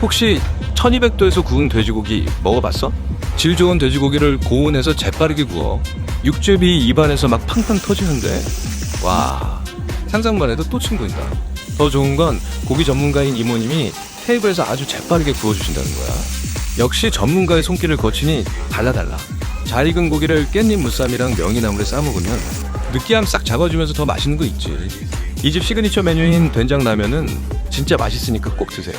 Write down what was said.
혹시 1200도에서 구운 돼지고기 먹어봤어? 질 좋은 돼지고기를 고온에서 재빠르게 구워 육즙이 입안에서 막 팡팡 터지는데 와, 상상만 해도 또 친구이다. 더 좋은 건 고기 전문가인 이모님이 테이블에서 아주 재빠르게 구워주신다는 거야. 역시 전문가의 손길을 거치니 달라. 잘 익은 고기를 깻잎 무쌈이랑 명이나물에 싸먹으면 느끼함 싹 잡아주면서 더 맛있는 거 있지. 이 집 시그니처 메뉴인 된장라면은 진짜 맛있으니까 꼭 드세요.